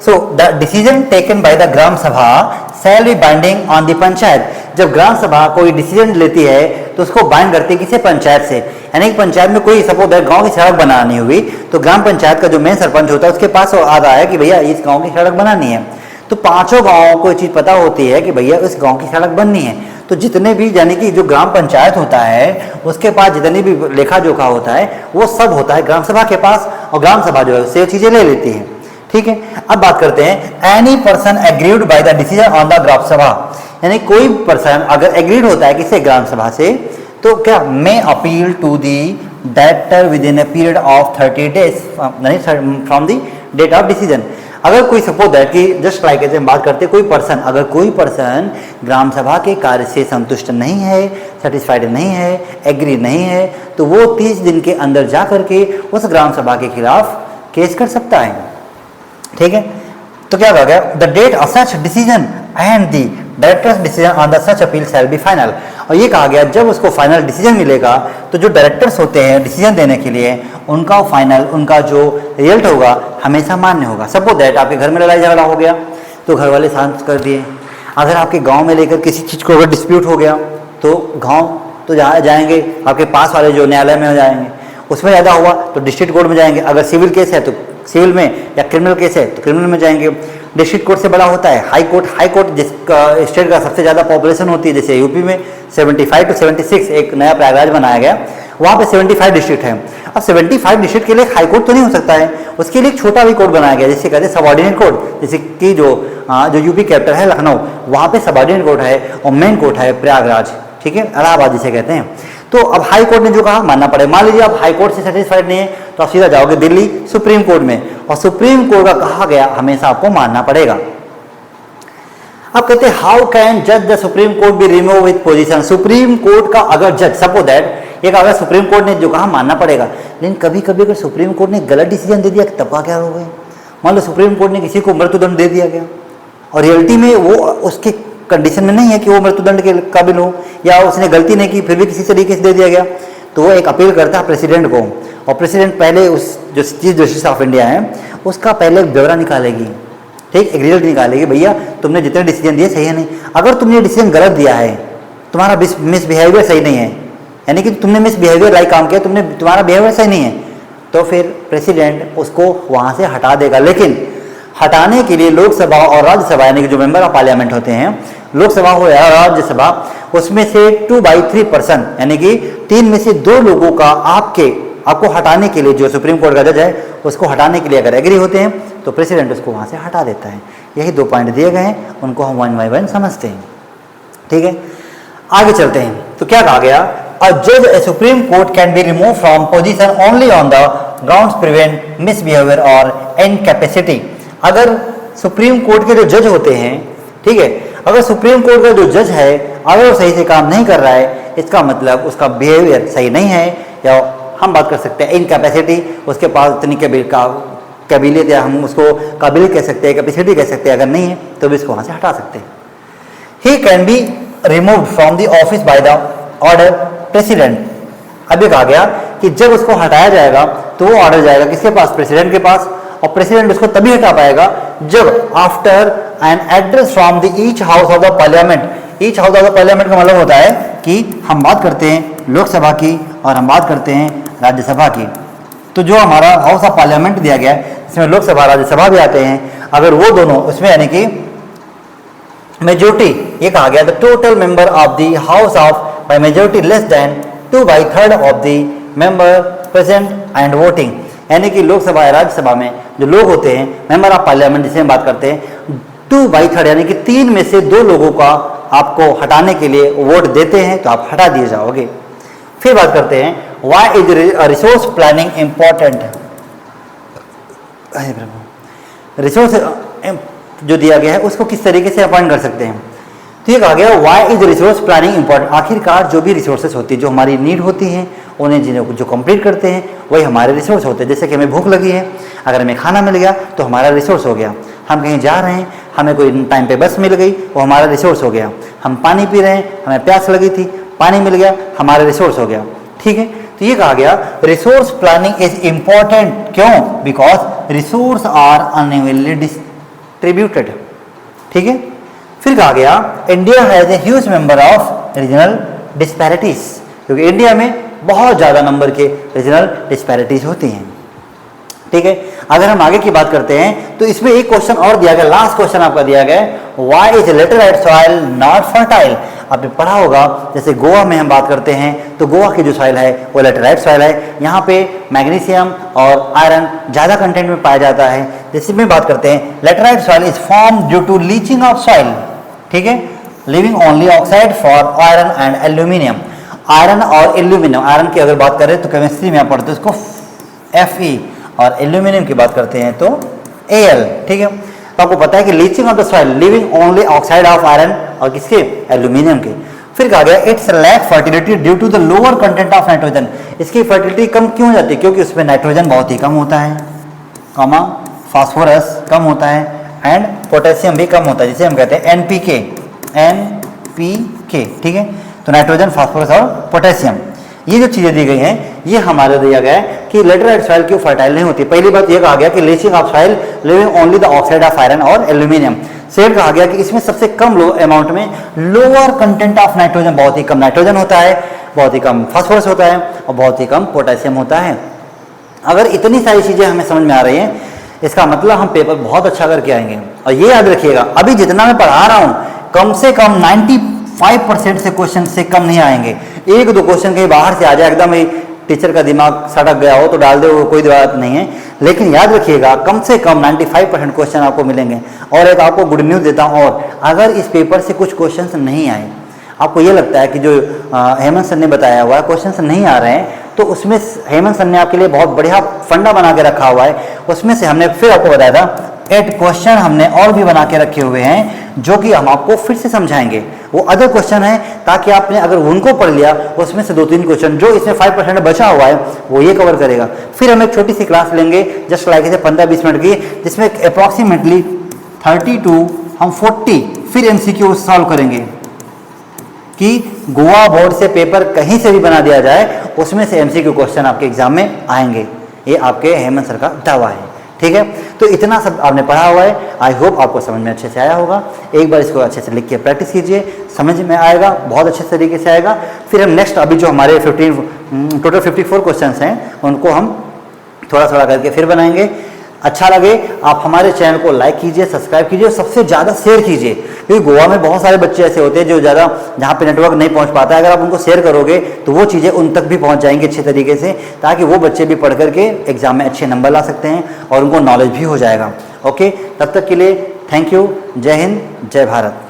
So the decision taken by the gram sabha shall be binding on the panchayat. जब ग्राम सभा कोई decision लेती है तो उसको बाइंड करती है किसे? पंचायत से। यानी कि पंचायत में कोई सपोज गांव की सड़क बनानी हुई तो ग्राम पंचायत का जो मेन सरपंच होता है उसके पास आ रहा है कि भैया इस गांव की सड़क बनानी है, तो पांचों गांवों को चीज पता होती है कि भैया इस गांव की सड़क बननी है। तो जितने भी यानी कि जो ग्राम पंचायत होता है उसके पास जितनी भी लेखा जोखा होता है वो सब होता है ग्राम सभा के पास, और ग्राम सभा जो है उससे चीजें ले लेती है। ठीक है, अब बात करते हैं any person agreed by the decision on the gram sabha. यानी कोई पर्सन अगर एग्रीड होता है किसी ग्राम सभा से तो क्या may appeal to the director within a period of 30 days from the date of decision. अगर कोई सपोज है कि जस्ट लाइक ऐसे हम बात करते हैं कोई पर्सन, अगर कोई पर्सन ग्राम सभा के कार्य से संतुष्ट नहीं है, सेटिस्फाइड नहीं है, एग्री नहीं है, तो वो 30 दिन के अंदर जा करके उस ग्राम सभा के खिलाफ केस कर सकता है। ठीक है, तो क्या कहा गया? The date of such decision and the director's decision on the such appeal shall be final. और ये कहा गया जब उसको फाइनल डिसीजन मिलेगा तो जो डायरेक्टर्स होते हैं डिसीजन देने के लिए उनका फाइनल, उनका जो रिजल्ट होगा हमेशा मान्य होगा। सपोज दैट आपके घर में लड़ाई झगड़ा हो गया तो घर वाले शांत कर दिए। अगर आपके गांव में लेकर किसी चीज़ को अगर डिस्प्यूट हो गया तो गांव तो जाएंगे, आपके पास वाले जो न्यायालय में हो जाएंगे, उसमें ज़्यादा हुआ तो डिस्ट्रिक्ट कोर्ट में जाएंगे। अगर सिविल केस है तो सिविल में, या क्रिमिनल केस है तो क्रिमिनल में जाएंगे। डिस्ट्रिक्ट कोर्ट से बड़ा होता है हाई कोर्ट। हाई कोर्ट जिसका स्टेट का सबसे ज़्यादा पॉपुलेशन होती है, जैसे यूपी में 75 to 76 एक नया प्रयागराज बनाया गया, वहाँ पे 75 डिस्ट्रिक्ट हैं। अब 75 डिस्ट्रिक्ट के लिए हाई कोर्ट तो नहीं हो सकता है, उसके लिए एक छोटा भी कोर्ट बनाया गया जिसे कहते हैं सबऑर्डिनेट कोर्ट। जैसे कि जो यूपी कैपिटल है लखनऊ, वहाँ पे सबऑर्डिनेट कोर्ट है और मेन कोर्ट है प्रयागराज। ठीक है, इलाहाबाद जिसे कहते हैं। तो अब हाई कोर्ट ने जो कहा मानना पड़ेगा। मान लीजिए आप हाई कोर्ट से सेटिस्फाइड नहीं है तो आप सीधा जाओगे दिल्ली सुप्रीम कोर्ट में, और सुप्रीम कोर्ट का कहा गया हमेशा आपको मानना पड़ेगा। अब कहते हैं हाउ कैन जज the supreme court be remove with position. Supreme court का अगर जज सपोज दैट एक अगर सुप्रीम कोर्ट ने जो कहा मानना पड़ेगा, लेकिन कभी कभी अगर सुप्रीम कोर्ट ने गलत डिसीजन दे दिया तब का क्या हो गया? मान लो सुप्रीम कोर्ट ने किसी को मृत्युदंड दे दिया गया और रियलिटी में वो उसके कंडीशन में नहीं है कि वो मृत्युदंड के काबिल हो, या उसने गलती नहीं की फिर भी किसी तरीके से दे दिया गया, तो वो एक अपील करता है प्रेसिडेंट को, और प्रेसिडेंट पहले उस जो चीफ जस्टिस ऑफ इंडिया है उसका पहले एक ब्यौरा निकालेगी। ठीक, एक रिजल्ट निकालेगी, भैया तुमने जितने डिसीजन दिए सही है नहीं। अगर तुमने डिसीजन गलत दिया है, तुम्हारा मिसबिहेवियर सही नहीं है, यानी कि तुमने मिसबिहेवियर लाइक काम किया, तुम्हारा बिहेवियर सही नहीं है, तो फिर प्रेसिडेंट उसको वहाँ से हटा देगा। लेकिन हटाने के लिए लोकसभा और राज्यसभा यानी कि जो मेंबर ऑफ पार्लियामेंट होते हैं, लोकसभा हो या राज्यसभा, उसमें से 2/3% यानी कि 3 में से 2 लोगों का आपको हटाने के लिए, जो सुप्रीम कोर्ट का जज है उसको हटाने के लिए अगर एग्री होते हैं तो प्रेसिडेंट उसको वहाँ से हटा देता है। यही 2 पॉइंट दिए गए हैं, उनको हम 1 by 1 समझते हैं। ठीक है, आगे चलते हैं। तो क्या कहा गया? अ जज a supreme court can be remove from position only on the grounds prevent misbehaviour और इनकैपेसिटी। अगर सुप्रीम कोर्ट के जो जज होते हैं, ठीक है, अगर सुप्रीम कोर्ट का जो जज है अगर वो सही से काम नहीं कर रहा है, इसका मतलब उसका बिहेवियर सही नहीं है, या हम बात कर सकते हैं इनकैपेसिटी, उसके पास इतनी काबिलियत या हम उसको काबिलियत कह सकते हैं, कैपेसिटी कह सकते हैं, अगर नहीं है तो भी इसको वहाँ से हटा सकते हैं। He can be remove from the office by the order president. अभी कहा गया कि जब उसको हटाया जाएगा तो वो ऑर्डर जाएगा किसके पास? प्रेसिडेंट के पास, और प्रेसिडेंट उसको तभी हटा पाएगा जब after an address from the each house of the parliament. Each house of the parliament का मतलब होता है कि हम बात करते हैं लोकसभा की और हम बात करते हैं राज्यसभा की। तो जो हमारा हाउस ऑफ पार्लियामेंट दिया गया है इसमें लोकसभा राज्यसभा भी आते हैं, अगर वो दोनों उसमें यानी कि मेजोरिटी, ये कहा गया the total member of the house of by majority less than 2/3 of the member present and voting. यानी कि लोकसभा या राज्यसभा में जो लोग होते हैं मेंबर ऑफ पार्लियामेंट जिसे हम बात करते हैं, 2/3 यानी कि 3 में से 2 लोगों का आपको हटाने के लिए वोट देते हैं तो आप हटा दिए जाओगे। फिर बात करते हैं why is resource planning important. Resource जो दिया गया है उसको किस तरीके से अपॉइंट कर सकते हैं? तो ये कहा गया why is resource planning important. आखिरकार जो भी रिसोर्सेज होती है, जो हमारी नीड होती हैं, उन्हें जिन्हें जो कंप्लीट करते हैं वही हमारे रिसोर्स होते हैं। जैसे कि हमें भूख लगी है, अगर हमें खाना मिल गया तो हमारा रिसोर्स हो गया। हम कहीं जा रहे हैं, हमें कोई टाइम पे बस मिल गई, वो हमारा रिसोर्स हो गया। हम पानी पी रहे हैं, हमें प्यास लगी थी, पानी मिल गया, हमारा रिसोर्स हो गया। ठीक है, तो ये कहा गया रिसोर्स प्लानिंग इज इंपॉर्टेंट। क्यों? बिकॉज रिसोर्स आर अनअवेलेबल ट्रिब्यूटेड, ठीक है। फिर कहा गया India has a huge number of regional disparities, क्योंकि इंडिया में बहुत ज़्यादा नंबर के रीजनल डिस्पैरिटीज होती हैं, ठीक है। अगर हम आगे की बात करते हैं तो इसमें एक क्वेश्चन और दिया गया, लास्ट क्वेश्चन आपका दिया गया है, why is laterite soil not fertile. आपने पढ़ा होगा जैसे गोवा में हम बात करते हैं तो गोवा की जो सॉइल है वो लेटराइट सॉइल है, यहाँ पे मैग्नीशियम और आयरन ज़्यादा कंटेंट में पाया जाता है। जैसे में बात करते हैं laterite soil is form due to leaching of soil, ठीक है, leaving only oxide for iron and aluminium. Iron और एल्यूमिनियम, आयरन की अगर बात करें तो केमिस्ट्री में आप पढ़ते हैं उसको Fe, और एल्यूमिनियम की बात करते हैं तो Al, ठीक है। तो आपको पता है कि leaching of the soil leaving only oxide of iron और किसके, एल्यूमिनियम के। फिर कहा गया its lack fertility due to the lower content of nitrogen. इसकी फर्टिलिटी कम क्यों हो जाती है, क्योंकि उसमें नाइट्रोजन बहुत ही कम होता है, कॉमा फास्फोरस कम होता है एंड पोटेशियम भी कम होता है, जिसे हम कहते हैं NPK, ठीक है। तो नाइट्रोजन, फास्फोरस और पोटेशियम, ये जो चीज़ें दी गई हैं ये हमारे दिया गया है कि लेटराइट सॉइल क्यों फर्टाइल नहीं होती। पहली बात ये कहा गया कि leaching of soil leaving only the oxide of iron और एल्यूमिनियम। सेकंड कहा गया कि इसमें सबसे कम लो अमाउंट में लोअर कंटेंट ऑफ नाइट्रोजन, बहुत ही कम नाइट्रोजन होता है, बहुत ही कम फास्फोरस होता है और बहुत ही कम पोटेशियम होता है। अगर इतनी सारी चीज़ें हमें समझ में आ रही हैं, इसका मतलब हम पेपर बहुत अच्छा करके आएंगे। और ये याद रखिएगा, अभी जितना मैं पढ़ा रहा हूँ कम से कम 95% से क्वेश्चन से कम नहीं आएंगे। एक दो क्वेश्चन कहीं बाहर से आ जाए, एकदम ही टीचर का दिमाग सड़क गया हो तो डाल दे, वो कोई बात नहीं है, लेकिन याद रखिएगा कम से कम 95% क्वेश्चन आपको मिलेंगे। और एक आपको गुड न्यूज़ देता हूँ, और अगर इस पेपर से कुछ क्वेश्चंस नहीं आए, आपको ये लगता है कि जो हेमंत सर ने बताया हुआ है क्वेश्चंस नहीं आ रहे हैं, तो उसमें हेमंत सर ने आपके लिए बहुत बढ़िया फंडा बना के रखा हुआ है। उसमें से हमने फिर आपको बताया था 8 क्वेश्चन हमने और भी बना के रखे हुए हैं जो कि हम आपको फिर से समझाएंगे। वो अदर क्वेश्चन है ताकि आपने अगर उनको पढ़ लिया, उसमें से 2-3 क्वेश्चन जो इसमें 5% बचा हुआ है वो ये कवर करेगा। फिर हम एक छोटी सी क्लास लेंगे जस्ट लाइक इसे 15-20 मिनट की, जिसमें अप्रॉक्सीमेटली 30 to 40 फिर MCQ सॉल्व करेंगे कि गोवा बोर्ड से पेपर कहीं से भी बना दिया जाए उसमें से MCQ क्वेश्चन आपके एग्जाम में आएंगे। ये आपके हेमंत सर का दावा है, ठीक है। तो इतना सब आपने पढ़ा हुआ है, आई होप आपको समझ में अच्छे से आया होगा। एक बार इसको अच्छे से लिख के प्रैक्टिस कीजिए, समझ में आएगा, बहुत अच्छे तरीके से आएगा। फिर हम नेक्स्ट अभी जो हमारे टोटल 54 क्वेश्चंस हैं उनको हम थोड़ा थोड़ा करके फिर बनाएंगे। अच्छा लगे आप हमारे चैनल को लाइक कीजिए, सब्सक्राइब कीजिए और सबसे ज़्यादा शेयर कीजिए, क्योंकि गोवा में बहुत सारे बच्चे ऐसे होते हैं जो ज़्यादा जहाँ पे नेटवर्क नहीं पहुँच पाता है। अगर आप उनको शेयर करोगे तो वो चीज़ें उन तक भी पहुँच जाएंगी अच्छे तरीके से, ताकि वो बच्चे भी पढ़ करके एग्जाम में अच्छे नंबर ला सकते हैं और उनको नॉलेज भी हो जाएगा। ओके, तब तक के लिए थैंक यू। जय हिंद, जय भारत।